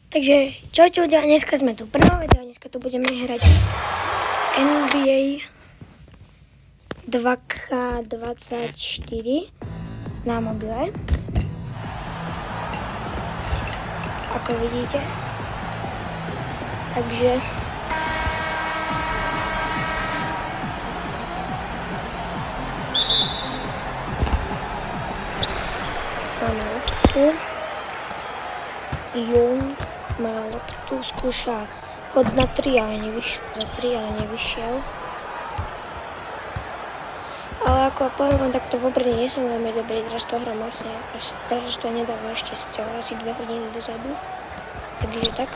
Takže čaute ľudia, dneska sme tu pre nové video, dneska tu budeme hrať NBA 2K24 na mobile. Ako vidíte. Takže máme loptu. Young má loptu, skúša hod na 3, ale nevyšiel, za 3, ale nevyšiel. Ale ako poviem vám, takto v obrane nie som veľmi dobrý, teraz to hrám vlastne, teraz to nedávno ešte asi 2 hodiny dozadu. Takže tak.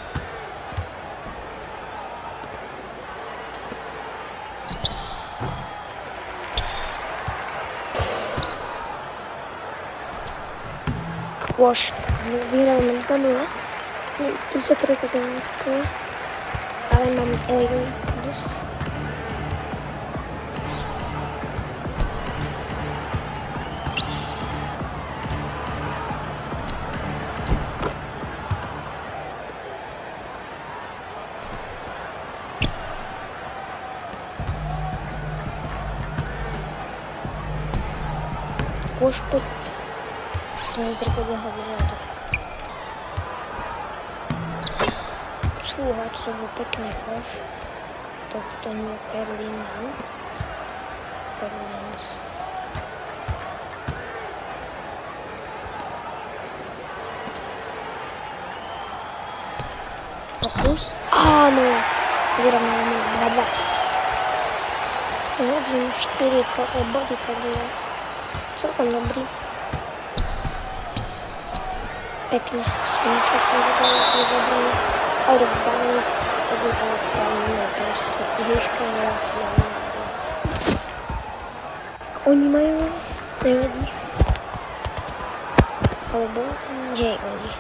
Wash. Vyhrávame 2-0. 33 to je. Ale máme Lakers. Wash, poď. To mi pripodľa vyžadok. Fúha, to bol pekný koš. Tohto New Orleans. Fokus. Áno! Vyrovnáme 2-2. Hodím 4 body, tak je celkom dobrý. Pekne. Niečo som zabrali zabrali. Out of bounds. Tak je to právne. Proste hýška je. Oni majú? Nevadí. Alebo? Nie, oni.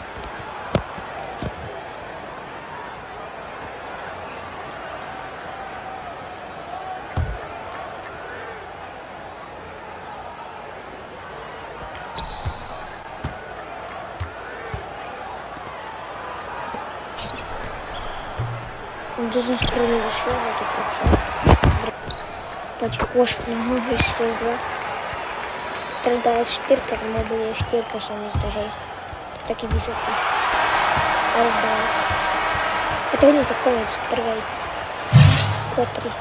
To som skoro nevyšiel, ale to prečo. Poď koš na hohy svoj 2. Treba dávať 4, na mobile je 4, sa mi zdá, hej. To je taký vysoký. Out of bounds. A to nie je to konec prvej. Kvotry.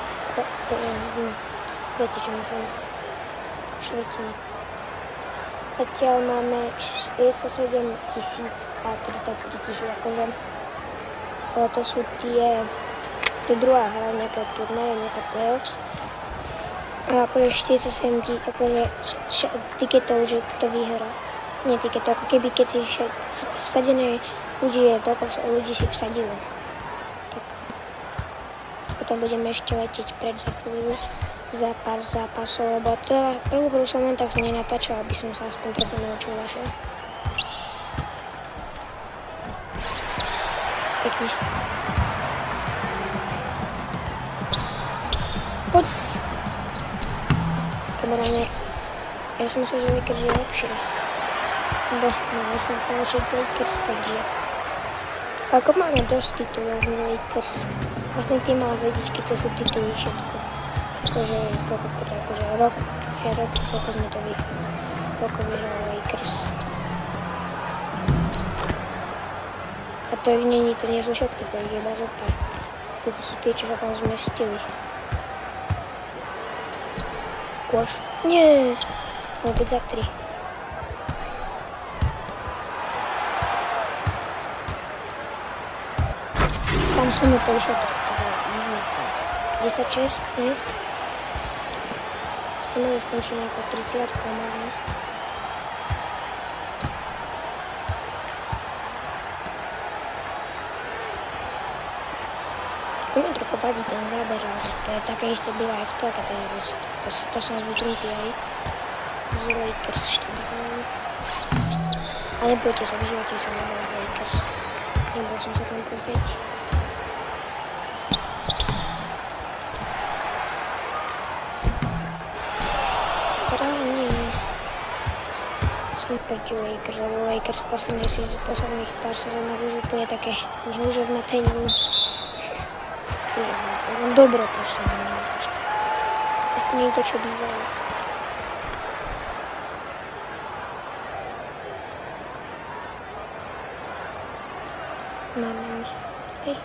Viete, čo myslím. Švetiny. Zatiaľ máme 47 000 a 33 000, akože. To sú tie... To je druhá hra, nejaká turnaje, nejaká playoffs. A akože 47 000, akože tiketov, že kto vyhrá. Nie tiketov, ako keby keď si vsadené ľudí si vsadilo. Tak. Potom budeme ešte letieť pred za chvíľu za pár zápasov, lebo prvú hru som len tak nenatáčal, aby som sa aspoň trochu naučil vašou. Pekne. Poď. Kameráne, ja som myslel, že Lakers je lepšie. Bo, ja som použiť Lakers, takže... Ako máme dosť titulov v Lakers, vlastne tie malé vedičky, to sú tituly všetko. Akože, rok, koľko sme to vyhrali. Koľko vyhrali Lakers. A to ich nie sú všetky, to ich iba zo pár. Toto sú tie, čo sa tam zmestili. Koš. Nie! Môže byť za 3. Samsung to vyšlo tak. 10-6 dnes. To môže skončiť ako 30 možno. Mi trochu padí ten záber, ale to je také isté býva aj v telke, takže to som zvyknutý aj z Lakers štadiónu. A nebojte sa, v živote som nebol z Lakers. Nebol som sa tam pozrieť. Správne. Som proti Lakers, lebo Lakers v posledných pár sezónach už úplne také neuževnaté. Dobre proste, ešte nie je to, čo bývalo. Máme my tady.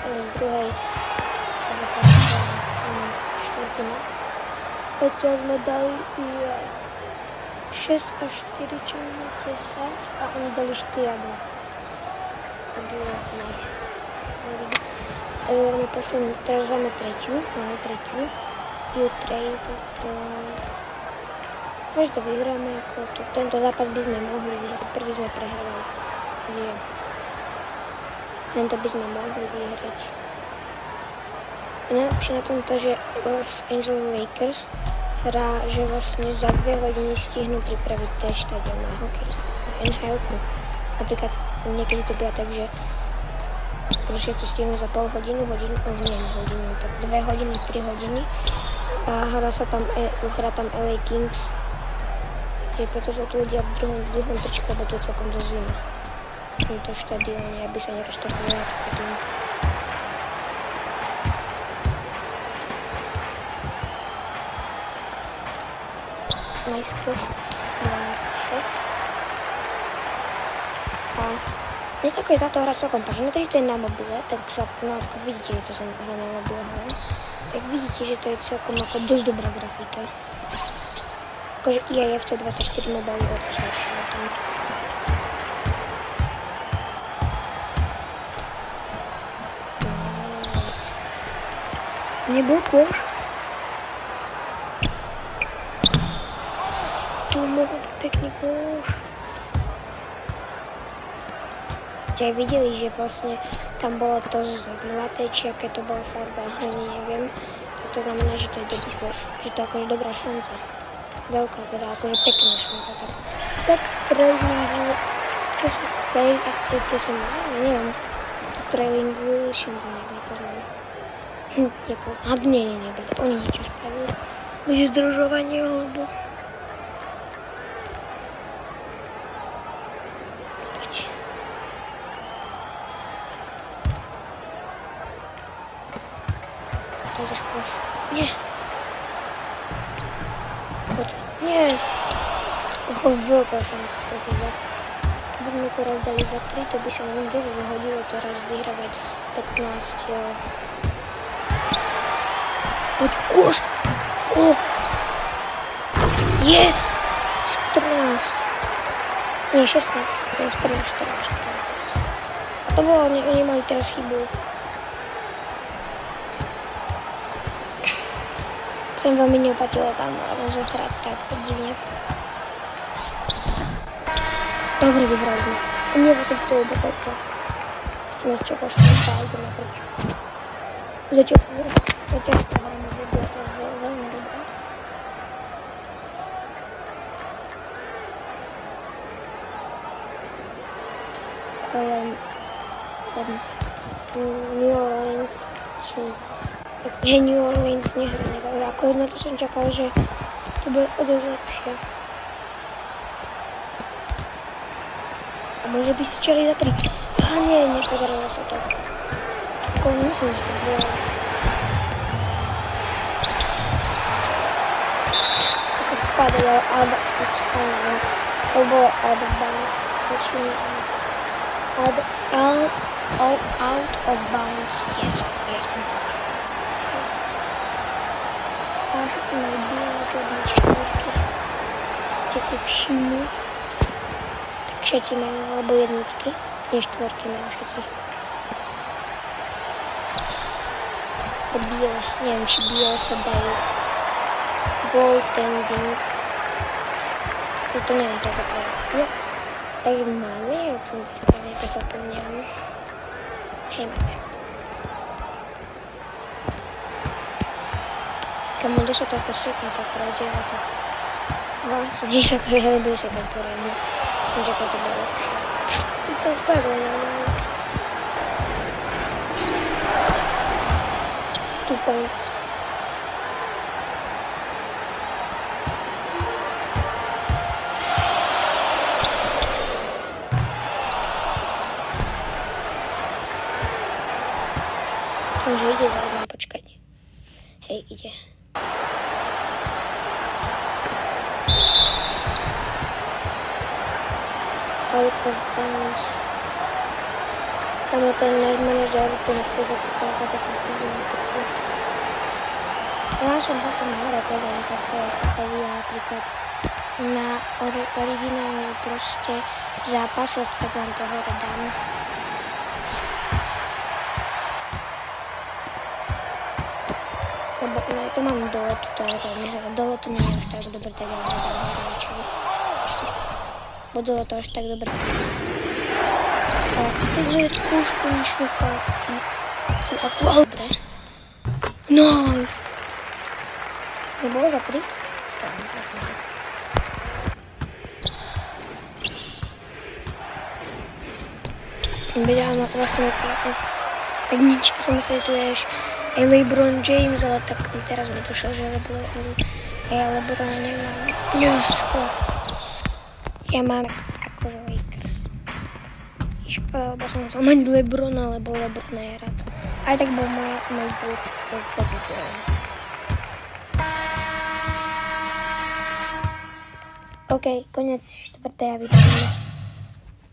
Z druhej štvrtiny. Odtiaľ sme dali 6 a 4, čo je 10 a oni dali 4 a 2. To bylo nice. Teraz dáme tretiu, máme tretiu. U-Trail, to... to vyhráme, ako to. Tento zápas by sme mohli vyhrať, prvý sme prehrali. Takže tento by sme mohli vyhrať. Najlepšie na tom to, že Los Angeles Lakers hrá, že vlastne za 2 hodiny stihnú pripraviť ten štadión na hokej, v NHL-ku. Napríklad niekedy to býva tak, že proste to stihnú za pol hodinu, tak 2 hodiny, 3 hodiny a hrá tam LA Kings, že preto sú tu ľudia v druhom trčku, lebo to je celkom do zima. V tomto štadióne, aby sa neroztopovalo tým. Nice cross, 12-6. A mne sa akože táto hra celkom páči, no to, že to je na mobile, tak sa, no ako vidíte, že to som hra na mobile hra, tak vidíte, že to je celkom ako dosť dobrá grafika. Akože EAFC 24 mobile je odporúčam na tom. Nice. Nebol kôž? Tu mohol byť pekný kôž. Ste aj videli, že vlastne tam bolo to zlaté, či aké to bola farba, ani neviem. To znamená, že to je dobrý kôž, že to je akože dobrá šanca. Veľká, teda akože pekná šanca. Tak trailing, čo sa trailing, to som neviem, to trailing Wilson to nejak nepoznám. Nie, oni niečo spravili. Bude zdržovanie, alebo... Nie. Nie. Veľká šanca, pretože keby sme akorát dali za 3, to by sa nám dosť vyhodilo teraz vyhrávať 15. Poď, kôž! Yes! 14. Nie, 16. 14. A to bolo, oni mali teraz chybu. Som veľmi neopatila tam rozohrať tak divne. Dobre, vyhrali sme. Nie, vlastne to je dokonca. Chceme z čoho šťastá, ideme preč. Zatiaľ sa hráme veľmi dobré. Ale New Orleans, New Orleans nehra nedobre. Ako jedno to som čakal, že to bude o dosť lepšie. A možno by si čeli za 3. Aha, nie, nepodarilo sa to. Ako myslím, že to bolo. Ako spadalo, to bolo out of bounds. Out of bounds, yes. A všetci majú biele podobné štvorky. Ste si všimli. Tak všetci majú, alebo jednotky. Nie štvorky majú všetci. To biele, neviem, či biele sa dajú. Goaltending. No to neviem, to pravda. No, tak máme, jak som to správne pochopil, neviem. Hej, máme. Kamu sa to ako seká popravde, ale tak... som nečakal, že nebude sekať poriadne. Som čakal, to bude lepšie. To sadlo normálne. points. Že ide zároveň počkať. Hej, ide. Out of bounds. Kamo ten náš manažer to nechce zakúkať a takú týmu trochu. Ja som potom hore povedal také videa napríklad na originálnych proste zápasoch, tak vám to hore dám. Lebo ja to mám dole, dole to nie je až tak dobre, tak ja hľadám hore niečo. Bo dole to až tak dobre. Ach, pozrieť už konečne chlapci. To je ako dobre. Nice. Nebolo za 3? Videla vlastne tak nič, ja som myslel, že tu ješ aj LeBron James, ale tak teraz mi došlo, že ja LeBrona nemám. Ja, škoda. Ja mám akože Lakers. Škoda, lebo som musel mať LeBrona, lebo LeBron je rád. Aj tak bol môj goat Kobe Bryant. OK, konec štvrtej a vidíme.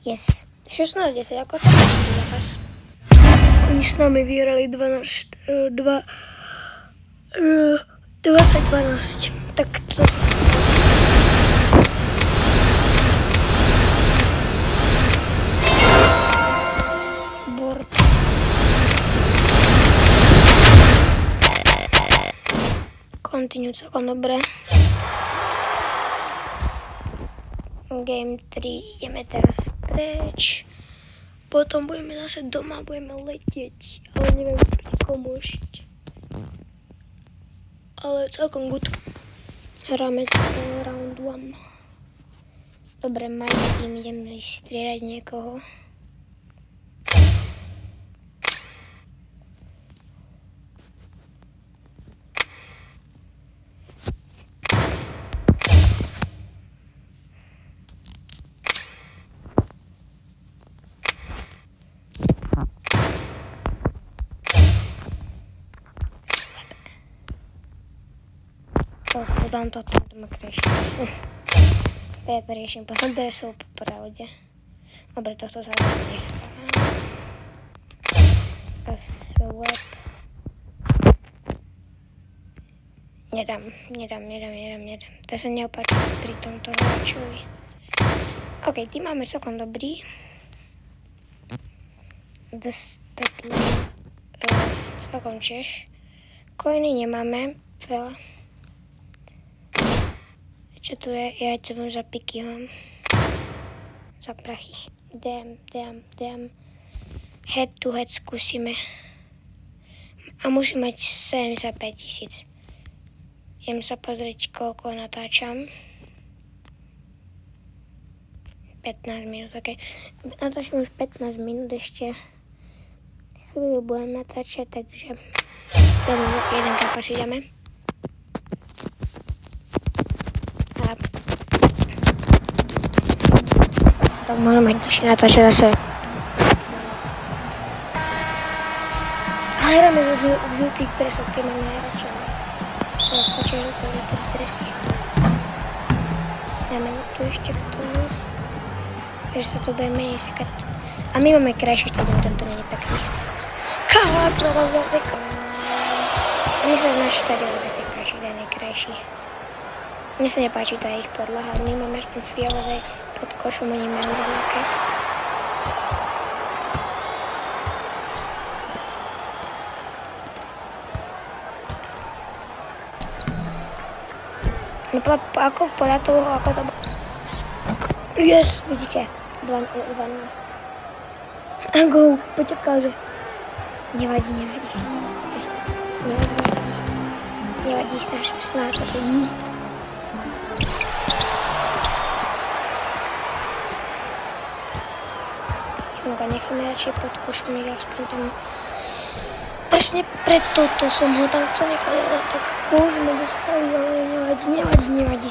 Yes. 16-10, ako sa zápas. Oni s nami vyhrali 20-12. Tak to... Bord. Continue celkom dobre. Game 3, ideme teraz preč. Potom budeme zase doma, budeme letieť, ale neviem proti komu ešte. Ale celkom good. Hráme za round 1. Dobre, Martin, ideme strieľať niekoho. Dám to ma kreším. Ja to riešim potom, to je sú po pravde. Dobre, tohto sa nechám. A swap. Nedám. To sa neopáči pri tomto hráčovi. OK, tým máme celkom dobrý. Taký celkom Češ. Coiny nemáme veľa. Čo tu je? Ja to mám za piky mám. Za prachy. Damn. Head to head skúsime. A musím mať 75 000. Idem sa pozrieť, koľko natáčam. 15 minút, ok. Natáčam už 15 minút ešte. Chvíľu budem natáčať, takže jeden zápas ideme. Tak môžem mať ešte natáčať zase. A hráme v žltých dresoch, tie mám najradšej. Teraz počujem, že to je tu z dresy. Dáme tu ešte k tomu. Že sa to bude menej sekať. A my máme krajší štadión, tento nie je pekný. Káva, to vám zasekám. Mne sa náš štadión veci páči, ten je krajší. Mne sa nepáči tá ich podlaha, my máme ten fialové pod košom, oni majú rovnaké. No ako podľa toho, ako to... Yes, vidíte, 2-0. A go, počakal, že... Nevadí. Nevadí, snáš sa sedí. Necháme radšej pod košom, nech aspoň tam presne preto som ho tam chcel nechať, ale tak kôž sme dostali, ale nevadí,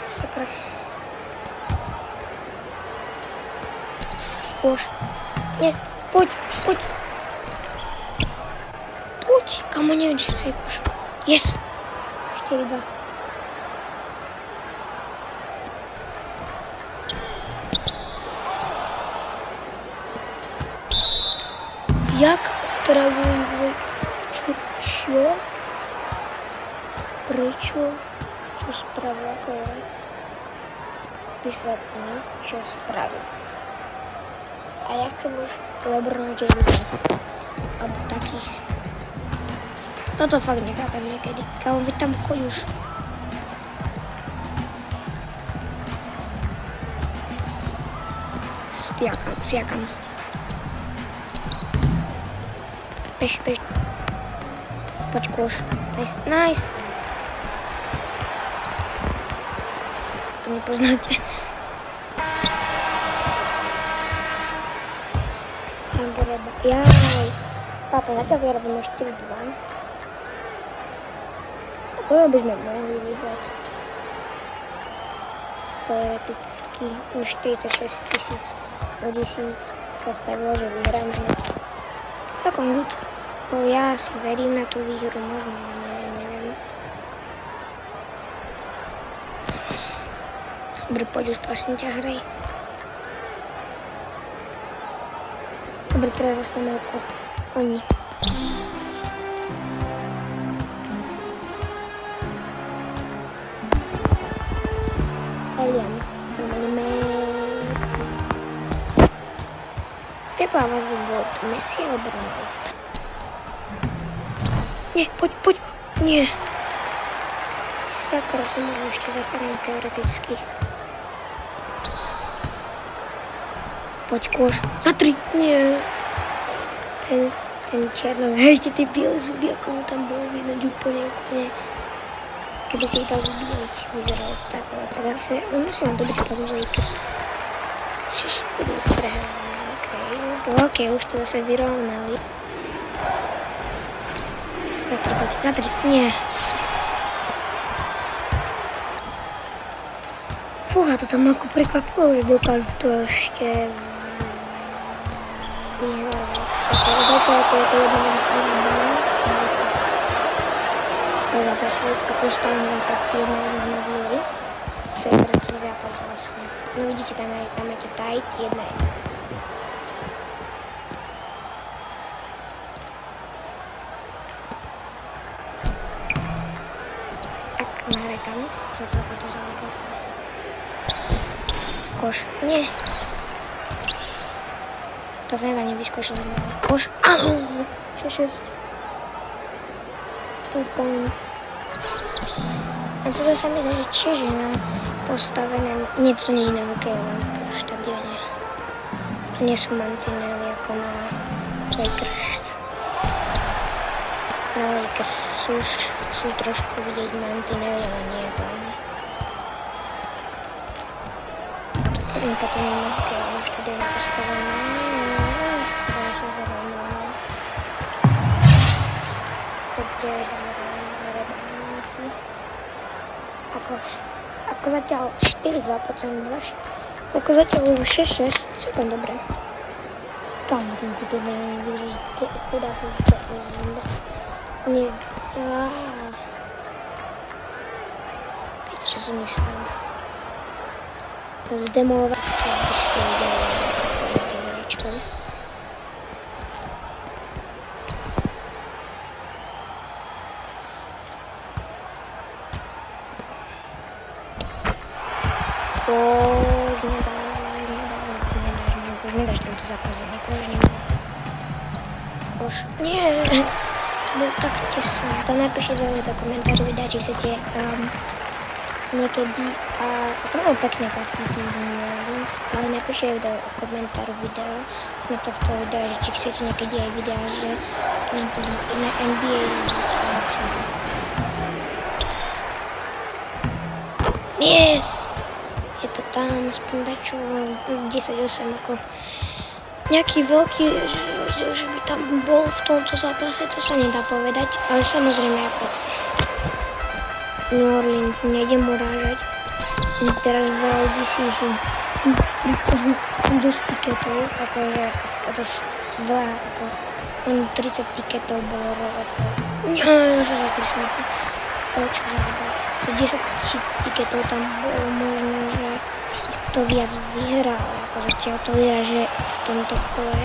sakra. Kôž, nie, poď, kamo, neviem, či to je kôž. Yes, 4-2. Jak travujú? Čo? Prečo? Čo spravil? Vysvetlenie, čo spravil. A ja chcem už LeBron Jamesa. Alebo takých. Toto fakt nechápem niekedy. Kam vy tam chodíš? Siakam. Bež. Poď kôž. Nice. To nepoznáte. Jaj. Pápa, zatiaľ vyrobíme 4-2. Takové by sme mohli vyhrať. Teoreticky už 46 000 ľudí si sa stavilo, že vyhráme. Celkom good. Ja si verím na tú výhru, možno neviem. Dobre, poď už prosím ťa, hraj. Dobre, teraz dostaneme oni. Elian, Messi. Kto páva za god? Messi alebo Ronaldo? Nie, poď. Nie. Sakra, som mohol ešte zapadnúť teoreticky. Poď kôž. Za 3. Nie. Ten černok. A ešte tie biele zuby, ako mu tam bolo vidieť úplne. Keby si ich dal zubíjať, vyzeral tak, ale teraz musíme dobiť padu za Lakers. 6-4 už prehráme. OK, už to zase vyrovnali. Za 3. Nie. Fúha, to tam ako prekvapilo, že dokážu to ešte vyhrávať. Zatiaľ to je to jedna z toho zápasu, ako stále zápasy 1-1 na výhry. To je tretí zápas vlastne. No vidíte, tam je tight 1-1. Nahraj tam, sa celko to zaleko. Koš, nie. To sa nedá nevyskúšať normálne. Koš, áno, 6-6. 2 points. A toto sa mi zdá, že tiež je postavené, nie, to nie je na hokejovom štadióne. To nie sú mantinely ako na Lakers. Na Lakers sú trošku vidieť mantinely, ale nie veľmi. Toto nie je na hokejovom štadióne postavené. Ako zatiaľ 4-2, potom 2. Ako zatiaľ už 6-6, celkom dobre. Kámo, ten typ je veľmi vyzerá, že ty chudák nie. Viete, čo som myslel? Zdemolovať to, aby ste videli to hračkou. Nedáš tento zápas, kož. Nie, to bol tak tesný. To napíšte do komentáru videa, či chcete niekedy, to majú pekné karty z New Orleans, ale napíšte do komentáru videa na tohto videa, že či chcete niekedy aj videa, že na NBA s mačom. Yes! Je to tam, aspoň dačo 10-8 ako nejaký veľký rozdiel, že by tam bol v tomto zápase, to sa nedá povedať, ale samozrejme ako New Orleans, nejdem urážať. Teraz veľa ľudí si dosť tiketov, akože dosť veľa, ako 30 tiketov bolo ako, čo za 3 smutné, čo zabudol. 10 000 tiketov tam bolo možno, že to viac vyhrá, ako zatiaľ to vyhrá, že v tomto kole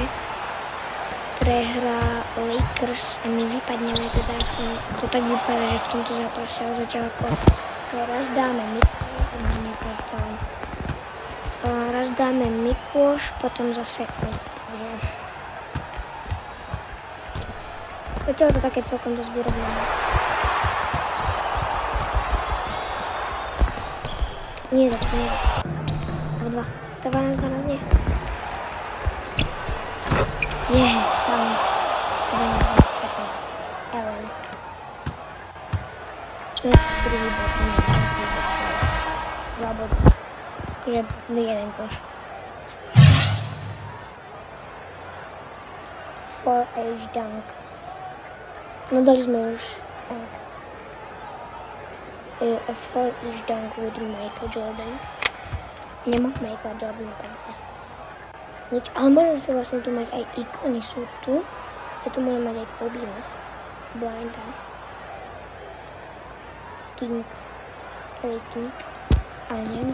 prehrá Lakers a my vypadneme, teda aspoň to tak vypadá, že v tomto zápase, ale zatiaľ ako raz dáme Mikloš, potom zase takže zatiaľ to také celkom dosť vyrovnané. Nie, tak nie. Tak 12, nie. Yes, tam. Ellen. Druhý bod, nie. Dva body. Akože jeden koš. 4H dunk. No dali sme už dunk. A 4H dunk with Michael Jordan. Nemá Michael Jordan, takže nič, ale môžeme si vlastne tu mať aj ikony, sú tu. Ja tu môžem mať aj Kobeho, Brynta, King, LA King, ale neviem,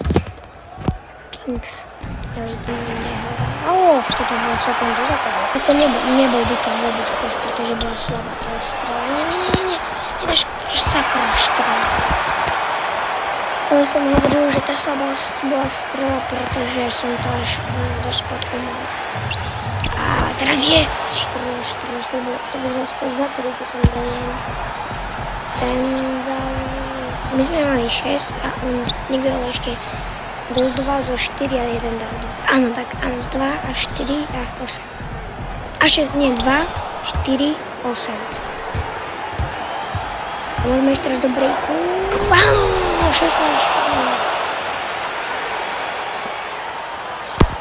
Kings, LA King nehral. Toto bolo celkom do základu. Ako nebol by to vôbec koš, pretože bola slabá tá strela. Nie, nedáš sakra strela. Ale som hovoril, že tá slabá bola strela, pretože som to až dosť podkomal. A teraz yes! 14, to vyzval skôr za to, keď som dal jen. Ten dal... My sme mali 6 a on niekto dal ešte dal 2 zo 4 a 1 dal 2. Áno, tak áno, 2 a 4 a 8. Nie, 2, 4, 8. Môžeme ešte raz do breaku. Áno! 16, 14.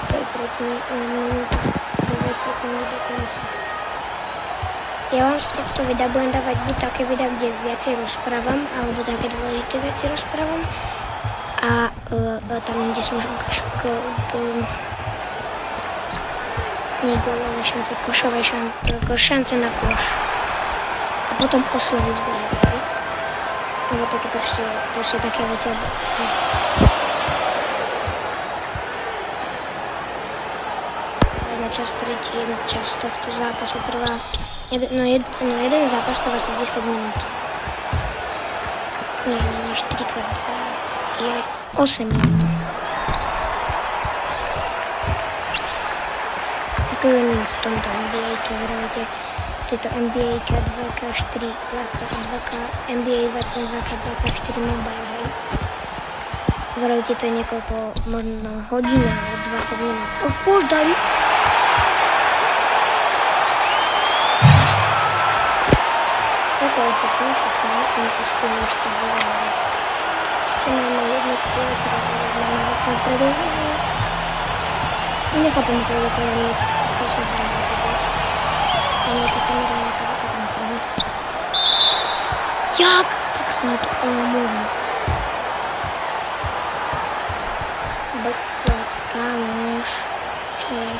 To je tretiny, minúta, 2 sekundy do konca. Ja vám z tohto videa budem dávať buď také videa, kde viacej rozprávam, alebo také dôležité veci rozprávam. A tam, kde sú už nie gólové šance, košové šance na koš. A potom oslavy z výhry. Alebo také proste také veci. Jedna časť tretí, jedna časť tohto zápasu trvá, jeden zápas trvá 10 minút. Nie, 4x2 je 8 minút. To je v tomto NBA-ke, vrajte. V tejto NBA-ke 2K4, 2K, NBA 2K24 mobile, hej. Vrajte, to je niekoľko, možno hodina, 20 minút. Dali. Ok, 16, my to stýli ešte vyrovnať. Ešte máme jedno kolo, teda máme vlastne predĺženie. Nechápem, koľko to je rieť, to som hľadal. Tam je tá kamera nejaká zasadnutá. Jak? Tak snáď to môžem. Backcourt, kámoš. Čo je?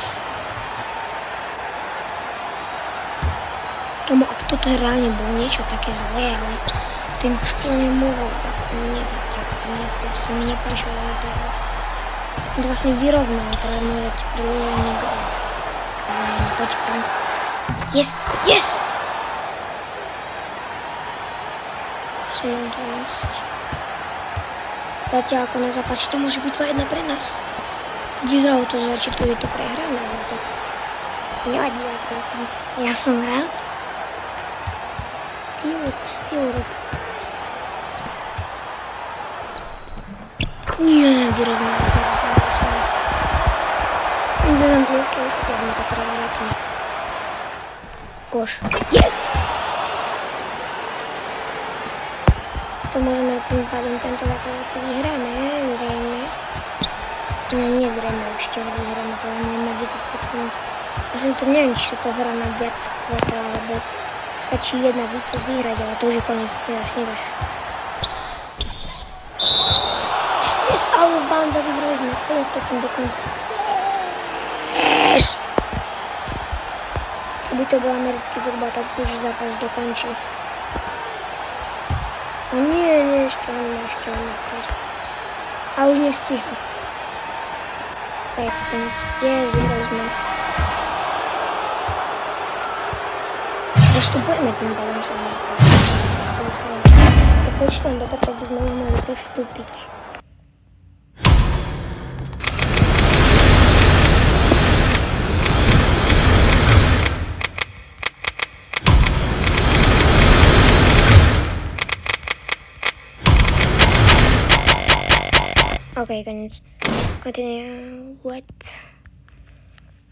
Kamo, ak toto je reálne bolo niečo také zlé, ale ten špil nemohol tak nedať. To sa mi nepáčilo, ale to je on to vlastne vyrovnal, teda môže priložený gól. Poď tam. Yes! 18-12. Zatiaľ ako na zápase, to môže byť 2-1 pre nás. Vyzeralo to, že začiatku je to prehrané, ale tak nevadí ako. Ja som rád. Steal. Nie, vyrovnal. Zadám blízke už chcem to trvať. Koš. Yes! To môžeme tým pádom tento zápas asi vyhráme, zrejme. Nie zrejme, určite ho vyhráme, poviem, na 10 sekúnd. Možno to neviem, či sa to hrá na viac kôl, alebo stačí jedna vyhrať, ale to už je koniec, nedáš. Yes, out of bounds a vyhrali sme 7 sekúnd do konca. Yes! Keby to bol americký futbal, tak už zápas dokončí. A nie, ešte áno. A už nestihli. Tak, konec. Vyhrali sme. Postupujeme tým pádom sa mi zdá. Keď počítam dobre, tak by sme už mali postúpiť. OK, konec. Continue. What?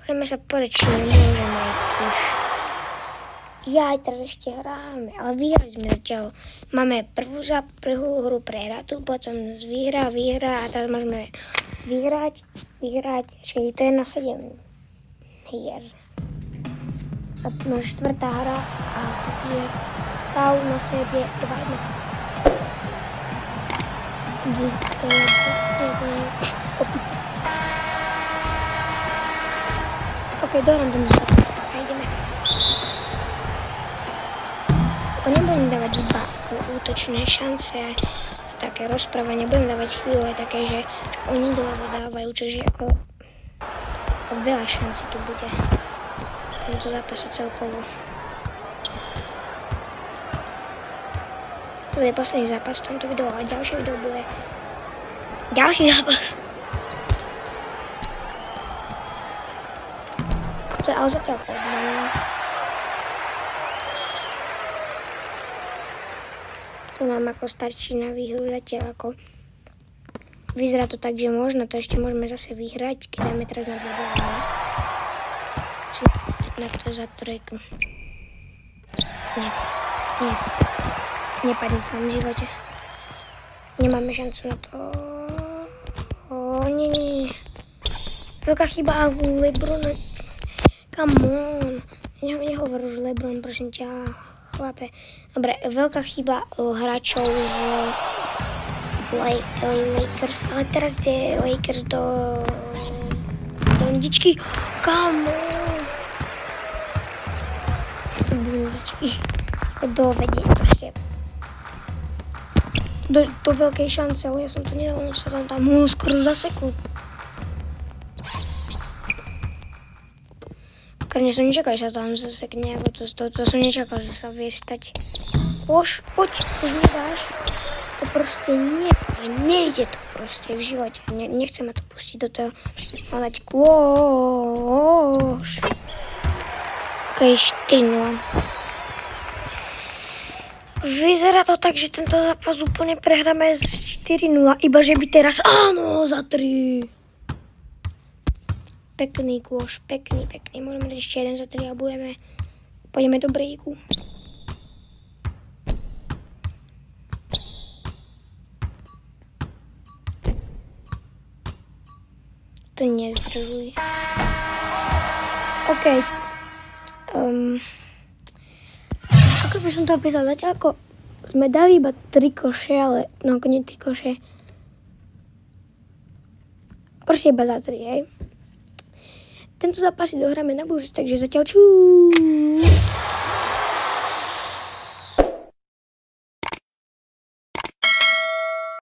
Poďme sa povedať, či nemôžeme už. Ja aj teraz ešte hráme, ale vyhrali sme zatiaľ. Máme prvú hru prehratú, potom vyhrá a teraz môžeme vyhrať. Čiže to je na 7 hier. A môže 4. hra a tak je stav na série 2-1. Opice. OK, dohrám ten zápas a ideme. Ako nebudem dávať iba útočné šance a také rozprávanie, budem dávať chvíle také, že oni dávajú, čiže ako veľa šancí tu bude v tomto zápase celkovo. To je posledný zápas v tomto videu a ďalšie video bude ďalší zápas. To je ale zatiaľ kodné. Tu nám ako stačí na výhru zatiaľ ako vyzerá to tak, že možno to ešte môžeme zase vyhrať, keď dáme teraz na 2-2. Na to za trojku. Nie. Nepadne v celom živote. Nemáme šancu na to. Nie. Veľká chyba LeBron. Come on. Nehovor už LeBron, prosím ťa, chlape. Dobre, veľká chyba hráčov z Lakers. Ale teraz je Lakers do bundičky. Come on. Bundičky. Dovedie proste. Do veľkej šance, ale ja som to nedal, že sa tam skoro zasekol. Krne som nečakal, že sa tam zasekne, ako to som nečakal, že sa vie stať. Poď, už mi dáš. To proste nejde to proste v živote. Nechcem ma to pustiť do toho, ale dať kôš. Ok, 4-0. Vyzerá to tak, že tento zápas úplne prehráme z 4-0, iba že by teraz, áno, za 3. Pekný kôš, pekný. Môžeme dať ešte jeden za 3 a pôjdeme do breaku. To nezdržuj. OK. Ako by som to opísal, zatiaľ ako sme dali iba 3 koše, ale no ako nie 3 koše. Proste iba za 3, hej. Tento zápas si dohráme na budúci, takže zatiaľ čuuu.